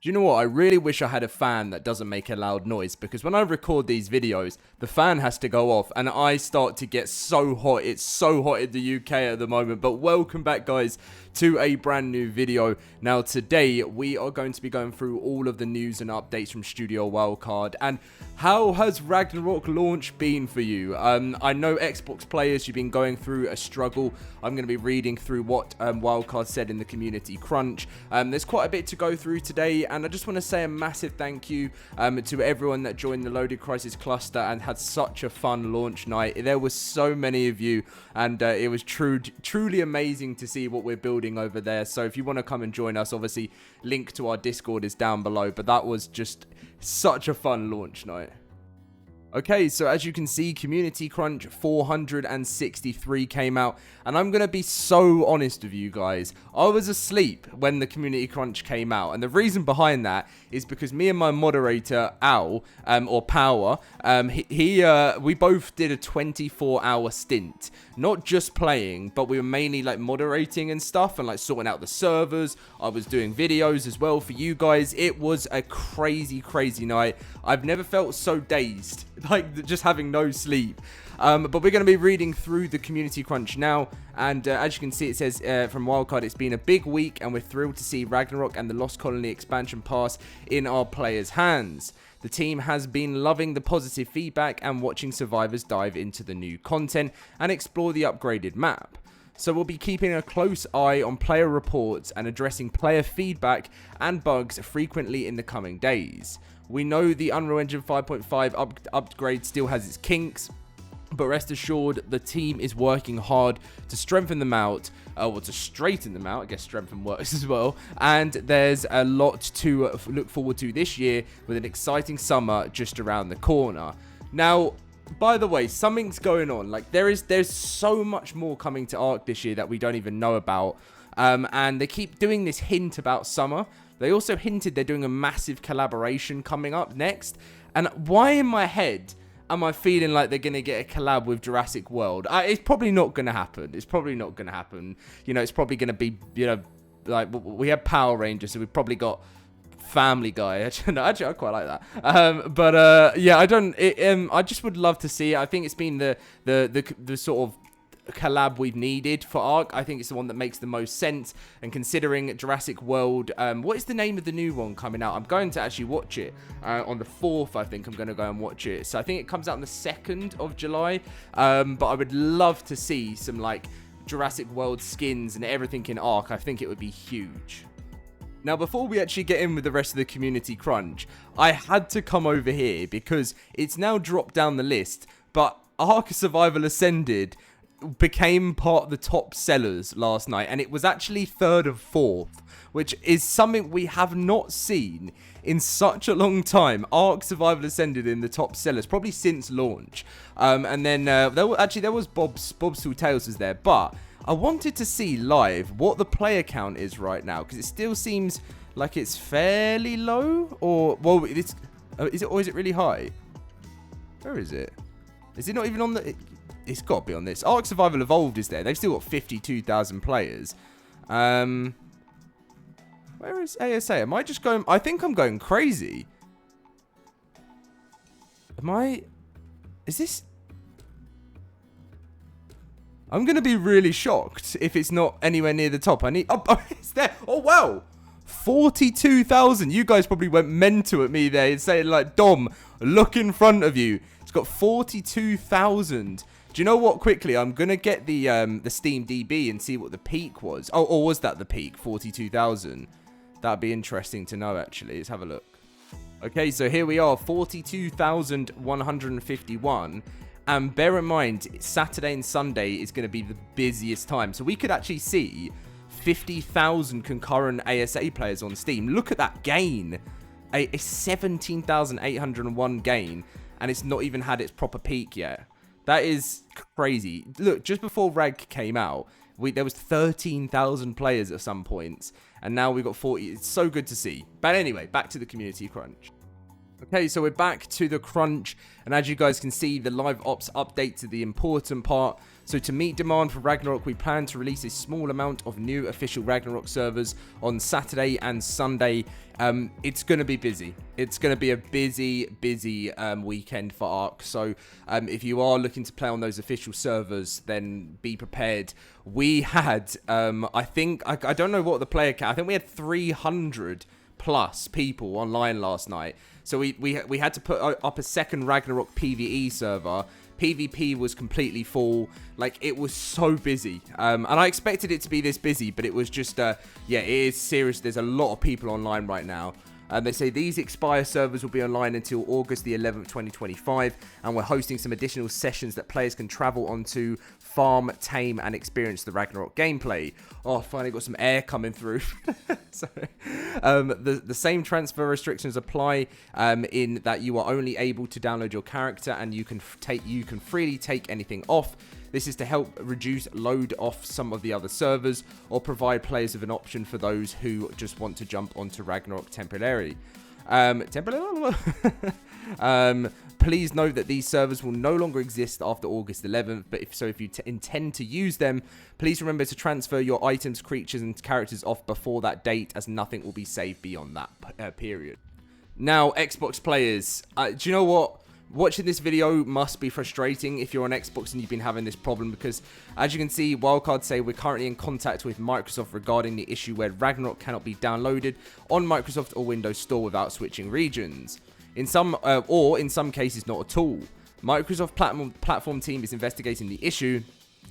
Do you know what? I really wish I had a fan that doesn't make a loud noise, because when I record these videos, the fan has to go off and I start to get so hot. It's so hot in the UK at the moment. But welcome back, guys, to a brand new video. Now, today we are going to be going through all of the news and updates from Studio Wildcard. And how has Ragnarok launch been for you? I know Xbox players, you've been going through a struggle. I'm going to be reading through what Wildcard said in the community crunch. There's quite a bit to go through today, and I just want to say a massive thank you to everyone that joined the LoadedCrysis cluster and had such a fun launch night. There were so many of you, and it was truly amazing to see what we're building over there. So if you want to come and join us, obviously link to our Discord is down below, but that was just such a fun launch night. Okay, so as you can see, Community Crunch 463 came out, and I'm going to be so honest with you guys. I was asleep when the Community Crunch came out, and the reason behind that is because me and my moderator, Al, or Power, we both did a 24-hour stint. Not just playing, but we were mainly like moderating and stuff, and like sorting out the servers. I was doing videos as well for you guys. It was a crazy night. I've never felt so dazed, like just having no sleep. But we're going to be reading through the Community Crunch now, and as you can see, it says from Wildcard, it's been a big week, and we're thrilled to see Ragnarok and the Lost Colony expansion pass in our players' hands. The team has been loving the positive feedback and watching survivors dive into the new content and explore the upgraded map. So we'll be keeping a close eye on player reports and addressing player feedback and bugs frequently in the coming days. We know the Unreal Engine 5.5 upgrade still has its kinks, but rest assured, the team is working hard to strengthen them out, or to straighten them out. I guess strengthen works as well. And there's a lot to look forward to this year, with an exciting summer just around the corner. Now, by the way, something's going on. Like there's so much more coming to ARK this year that we don't even know about. And they keep doing this hint about summer. They also hinted they're doing a massive collaboration coming up next. And why in my head am I feeling like they're going to get a collab with Jurassic World? It's probably not going to happen. It's probably not going to happen. You know, it's probably going to be, you know, like we have Power Rangers, so we've probably got Family Guy. Actually, I quite like that. Yeah, I just would love to see it. I think it's been the sort of collab we've needed for ARK. I think it's the one that makes the most sense, and considering Jurassic World, what is the name of the new one coming out? I'm going to actually watch it on the 4th. I think I'm going to go and watch it, so I think it comes out on the 2nd of July. But I would love to see some like Jurassic World skins and everything in ARK. I think it would be huge. Now, before we actually get in with the rest of the Community Crunch, I had to come over here because it's now dropped down the list, but ARK Survival Ascended became part of the top sellers last night, and it was actually 3rd and 4th, which is something we have not seen in such a long time. ARK Survival Ascended in the top sellers, probably since launch. And then there was Bob's Two Tails was there, but I wanted to see live what the player count is right now, because it still seems like it's fairly low, or well, is it really high? Where is it? Is it not even on the? It's got to be on this. ARK Survival Evolved is there. They've still got 52,000 players. Where is ASA? Am I just going? I think I'm going crazy. Am I? Is this? I'm going to be really shocked if it's not anywhere near the top. Oh, it's there. Oh, wow. 42,000. You guys probably went mental at me there and saying, like, Dom, look in front of you. It's got 42,000. Do you know what? Quickly, I'm going to get the Steam DB and see what the peak was. Oh, or was that the peak? 42,000. That'd be interesting to know, actually. Let's have a look. Okay, so here we are. 42,151. And bear in mind, Saturday and Sunday is going to be the busiest time. So we could actually see 50,000 concurrent ASA players on Steam. Look at that gain. A 17,801 gain. And it's not even had its proper peak yet. That is crazy. Look, just before Rag came out, there was 13,000 players at some points. And now we've got 40. It's so good to see. But anyway, back to the Community Crunch. Okay, so we're back to the crunch, and as you guys can see, the live ops update to the important part. So to meet demand for Ragnarok, we plan to release a small amount of new official Ragnarok servers on Saturday and Sunday. It's going to be busy. It's going to be a busy weekend for ARK. So if you are looking to play on those official servers, then be prepared. We had, I think, I don't know what the player count, I think we had 300 plus people online last night. So we had to put up a second Ragnarok PvE server. PvP was completely full. Like, it was so busy. And I expected it to be this busy, but it was just, yeah, it is serious. There's a lot of people online right now. They say these Expire servers will be online until August the 11th, 2025, and we're hosting some additional sessions that players can travel onto, farm, tame, and experience the Ragnarok gameplay. Oh, finally got some air coming through. Sorry. The same transfer restrictions apply in that you are only able to download your character, and you can freely take anything off. This is to help reduce load off some of the other servers, or provide players with an option for those who just want to jump onto Ragnarok temporarily. Please note that these servers will no longer exist after August 11th, but if you intend to use them, please remember to transfer your items, creatures, and characters off before that date, as nothing will be saved beyond that period. Now, Xbox players, do you know what? Watching this video must be frustrating if you're on Xbox and you've been having this problem, because as you can see, Wildcard say we're currently in contact with Microsoft regarding the issue where Ragnarok cannot be downloaded on Microsoft or Windows Store without switching regions. In some cases not at all. Microsoft platform team is investigating the issue,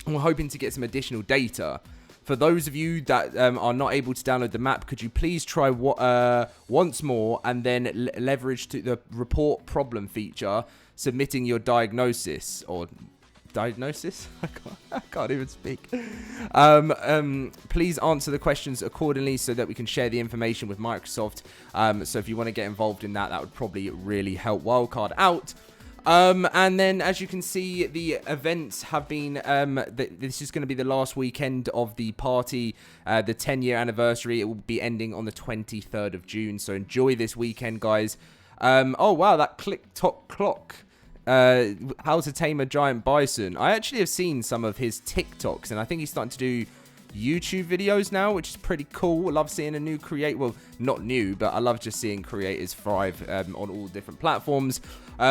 and we're hoping to get some additional data. For those of you that are not able to download the map, could you please try once more and then leverage to the report problem feature, submitting your diagnosis or diagnosis? I can't even speak. Please answer the questions accordingly so that we can share the information with Microsoft. So if you want to get involved in that, that would probably really help Wildcard out. And then, as you can see, the events have been, this is going to be the last weekend of the party, the 10-year anniversary. It will be ending on the 23rd of June, so enjoy this weekend, guys. Oh, wow, that click-tock clock. How to tame a giant bison. I actually have seen some of his TikToks, and I think he's starting to do YouTube videos now, which is pretty cool. I love seeing a new well, not new, but I love just seeing creators thrive on all different platforms. This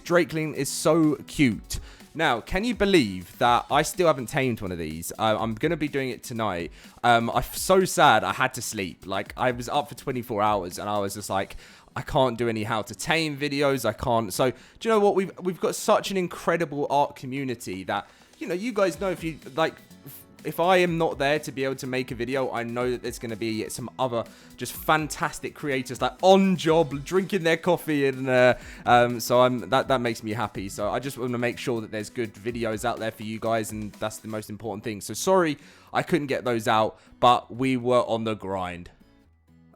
Drakeling is so cute. Now, can you believe that I still haven't tamed one of these? I'm going to be doing it tonight. I'm so sad I had to sleep. Like, I was up for 24 hours, and I was just like, I can't do any how to tame videos. I can't. So, do you know what? We've got such an incredible ARK community that, you know, you guys know, if you like, if I am not there to be able to make a video, I know that there's going to be some other just fantastic creators like on job drinking their coffee, and so that makes me happy. So I just want to make sure that there's good videos out there for you guys, and that's the most important thing. So sorry I couldn't get those out, but we were on the grind.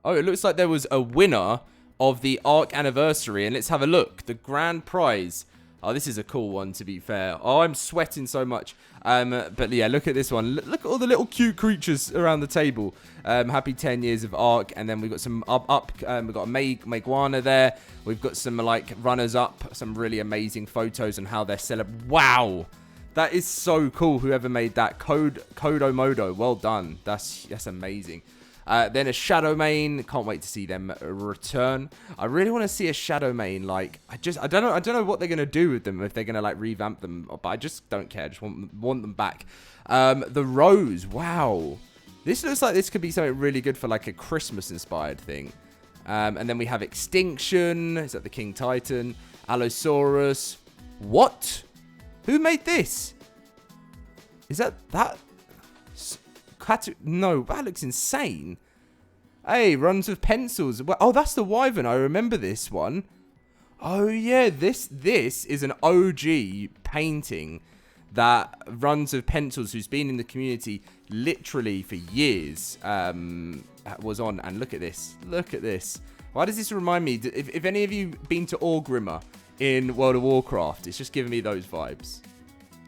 Oh, it looks like there was a winner of the ARK anniversary, and let's have a look. The grand prize. Oh, this is a cool one, to be fair. Oh, I'm sweating so much. But yeah, look at this one. Look at all the little cute creatures around the table. Happy 10 years of ARK. And then we've got some we've got a Meguana there. We've got some, like, runners-up. Some really amazing photos on how they're celebrating. Wow. That is so cool, whoever made that. Kodomodo. Well done. That's amazing. Then a Shadow Main. Can't wait to see them return. I really want to see a Shadow Main. Like, I don't know what they're gonna do with them, if they're gonna like revamp them, but I just don't care. I just want them back. The Rose. Wow, this looks like this could be something really good for like a Christmas inspired thing. And then we have Extinction. Is that the King Titan? Allosaurus. What? Who made this? Is that? No, that looks insane. Hey, runs with pencils. Oh, that's the Wyvern. I remember this one. Oh, yeah. This is an OG painting that runs with pencils, who's been in the community literally for years, was on. And look at this. Look at this. Why does this remind me? If any of you been to Orgrimmar in World of Warcraft, it's just giving me those vibes.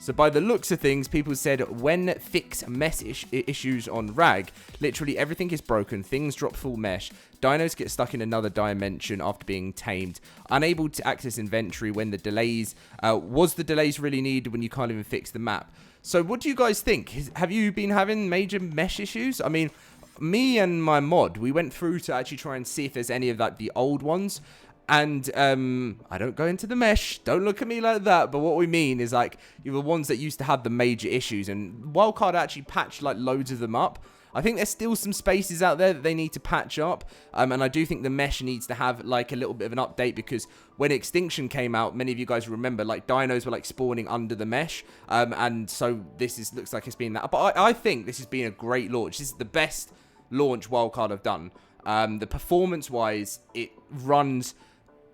So by the looks of things, people said when fix mesh issues on Rag, literally everything is broken, things drop full mesh, dinos get stuck in another dimension after being tamed, unable to access inventory when the delays, was the delays really needed when you can't even fix the map? So what do you guys think? Have you been having major mesh issues? I mean, me and my mod, we went through to actually try and see if there's any of like the old ones. And I don't go into the mesh, don't look at me like that, but what we mean is like the ones that used to have the major issues, and Wildcard actually patched like loads of them up. I think there's still some spaces out there that they need to patch up, and I do think the mesh needs to have like a little bit of an update, because when Extinction came out, many of you guys remember like dinos were like spawning under the mesh, and so this looks like it's been that. But I think this has been a great launch. This is the best launch Wildcard have done. The performance wise, it runs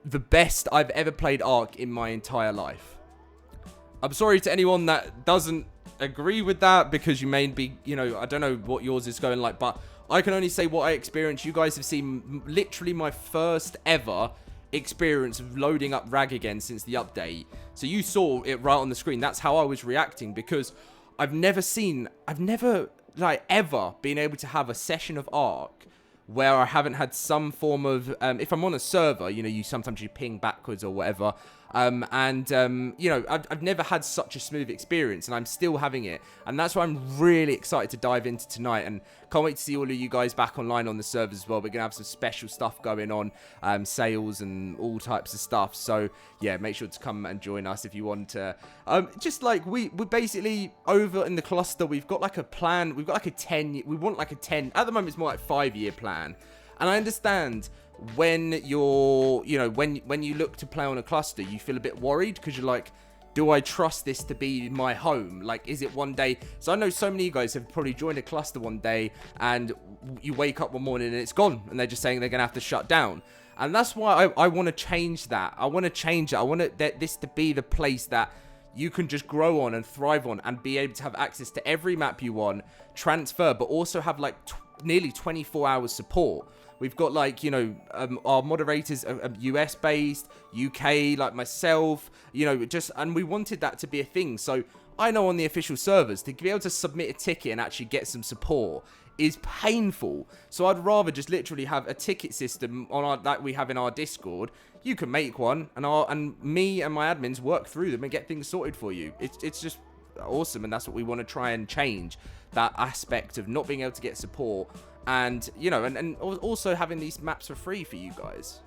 the best I've ever played ARK in my entire life. I'm sorry to anyone that doesn't agree with that, because you may be, you know, I don't know what yours is going like, but I can only say what I experienced. You guys have seen literally my first ever experience of loading up Rag again since the update. So you saw it right on the screen. That's how I was reacting, because I've never like ever been able to have a session of ARK where I haven't had some form of, if I'm on a server, you know, sometimes you ping backwards or whatever, you know, I've never had such a smooth experience, and I'm still having it, and that's why I'm really excited to dive into tonight, and can't wait to see all of you guys back online on the servers as well. We're gonna have some special stuff going on, sales and all types of stuff, so yeah, make sure to come and join us if you want to. Just like we're basically over in the cluster, we've got like a plan, we've got like a 10, we want like a 10, at the moment it's more like 5-year plan, and I understand when you're, you know, when you look to play on a cluster, you feel a bit worried, because you're like, do I trust this to be my home? Like, is it one day? So I know so many of you guys have probably joined a cluster one day, and you wake up one morning and it's gone, and they're just saying they're gonna have to shut down. And that's why I want to change that. I want to change it. I want this to be the place that you can just grow on and thrive on, and be able to have access to every map you want, transfer, but also have like nearly 24 hours support. We've got like, you know, our moderators are US based, UK, like myself, you know, and we wanted that to be a thing. So I know on the official servers, to be able to submit a ticket and actually get some support is painful. So I'd rather just literally have a ticket system on that we have in our Discord. You can make one, and me and my admins work through them and get things sorted for you. It's just awesome, and that's what we want to try and change, that aspect of not being able to get support, and you know, and also having these maps for free for you guys.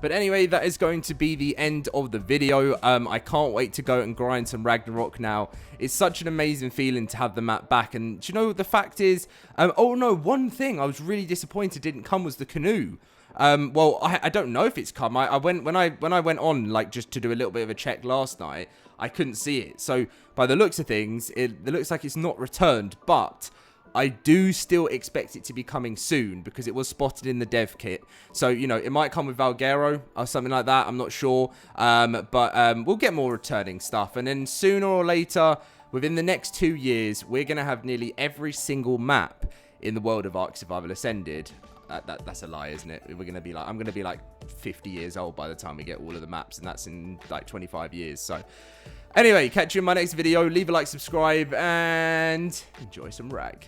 But anyway, that is going to be the end of the video. I can't wait to go and grind some Ragnarok now. It's such an amazing feeling to have the map back. And you know, the fact is, oh no, one thing I was really disappointed didn't come was the canoe. Well, I don't know if it's come. When I went on, like, just to do a little bit of a check last night, I couldn't see it. So by the looks of things, it looks like it's not returned, but I do still expect it to be coming soon, because it was spotted in the dev kit. So, you know, it might come with Valguero or something like that. I'm not sure. But we'll get more returning stuff. And then sooner or later, within the next 2 years, we're going to have nearly every single map in the world of ARK Survival Ascended. That's a lie, isn't it? I'm going to be like 50 years old by the time we get all of the maps, and that's in like 25 years. So anyway, catch you in my next video. Leave a like, subscribe, and enjoy some Rag.